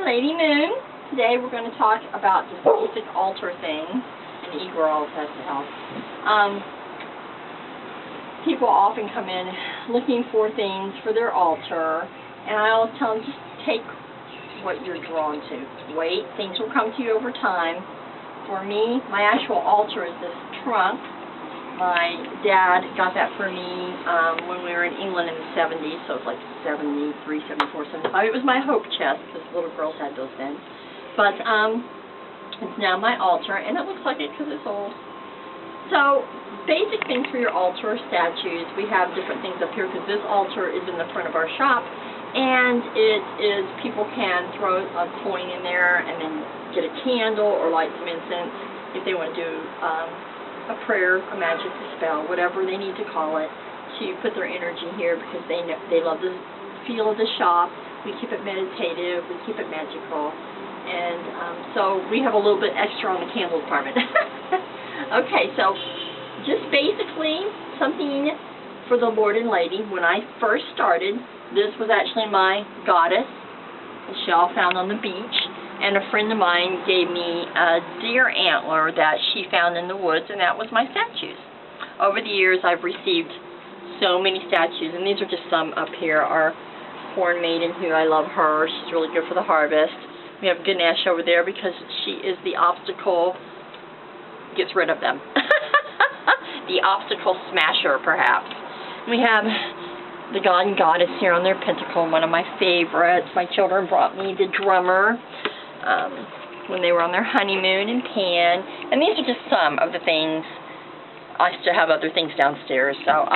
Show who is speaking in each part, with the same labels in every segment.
Speaker 1: Lady Moon. Today we're going to talk about just basic altar things, and Igor always has to help. People often come in looking for things for their altar, and I always tell them just take what you're drawn to. Wait, things will come to you over time. For me, my actual altar is this trunk. My dad got that for me when we were in England in the 70s, so it's like 73, 74, 75. It was my hope chest, because little girls had those then. But it's now my altar, and it looks like it because it's old. So, basic things for your altar, statues. We have different things up here because this altar is in the front of our shop, and it is, people can throw a coin in there and then get a candle or light some incense if they want to do a prayer, a magic, a spell, whatever they need to call it, to put their energy here because they love the feel of the shop. We keep it meditative, we keep it magical, and so we have a little bit extra on the candle department. Okay, so just basically something for the Lord and Lady. When I first started, this was actually my goddess, a shell found on the beach. And a friend of mine gave me a deer antler that she found in the woods, and that was my statues. Over the years, I've received so many statues, and these are just some up here. Our corn maiden, who I love her, she's really good for the harvest. We have Ganesh over there because she is the obstacle, gets rid of them. The obstacle smasher, perhaps. We have the god and goddess here on their pentacle, one of my favorites. My children brought me the drummer when they were on their honeymoon in Pan, and these are just some of the things. I still have other things downstairs, so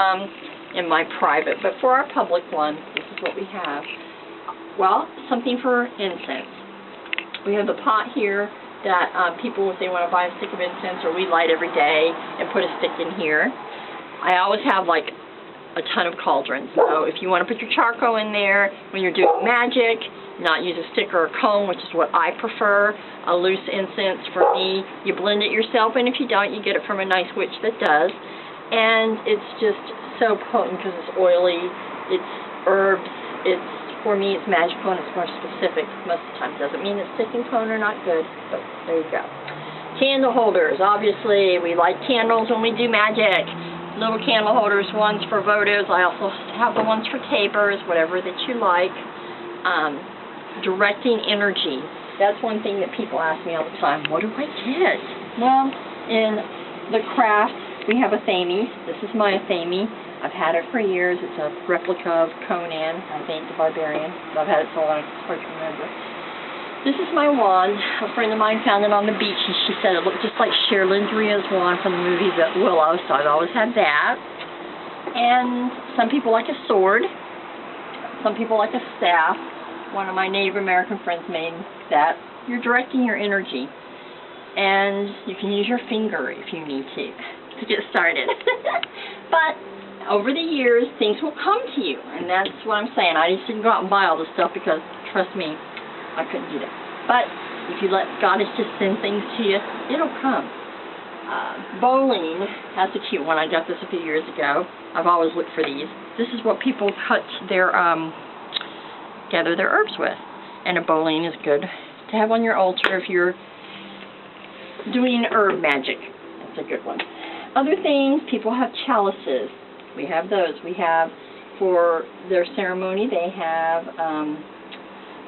Speaker 1: in my private, but for our public one, this is what we have. Well, something for incense. We have the pot here that people, if they want to buy a stick of incense, or we light every day and put a stick in here. I always have like a ton of cauldrons, so if you want to put your charcoal in there when you're doing magic, not use a stick or a cone, which is what I prefer. A loose incense for me, you blend it yourself, and if you don't, you get it from a nice witch that does. And it's just so potent because it's oily, it's herbs, for me it's magical and it's more specific most of the time. Doesn't mean that stick and cone are not good, but there you go. Candle holders, obviously we light candles when we do magic. Little candle holders, ones for votives. I also have the ones for tapers, whatever that you like. Directing energy. That's one thing that people ask me all the time. What do I get? Well, in the craft, we have a Thammy. This is my Thammy. I've had it for years. It's a replica of Conan, I think, the Barbarian. I've had it so long, it's hard to remember. This is my wand. A friend of mine found it on the beach, and she said it looked just like Sherilyn Dria's wand from the movie Willow, so I've always had that. And some people like a sword. Some people like a staff. One of my Native American friends made that. You're directing your energy. And you can use your finger if you need to get started. But over the years, things will come to you. And that's what I'm saying. I just didn't go out and buy all this stuff because, trust me, I couldn't do that. But if you let Goddess just send things to you, it'll come. Bowling, that's a cute one. I got this a few years ago. I've always looked for these. This is what people cut their, gather their herbs with. And a bowling is good to have on your altar if you're doing herb magic. That's a good one. Other things, people have chalices. We have those. We have, for their ceremony, they have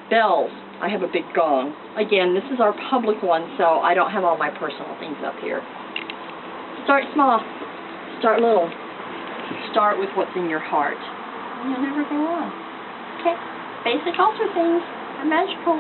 Speaker 1: bells. I have a big gong. Again, this is our public one, so I don't have all my personal things up here. Start small. Start little. Start with what's in your heart. And you'll never go wrong. Okay? Basic altar things are magical.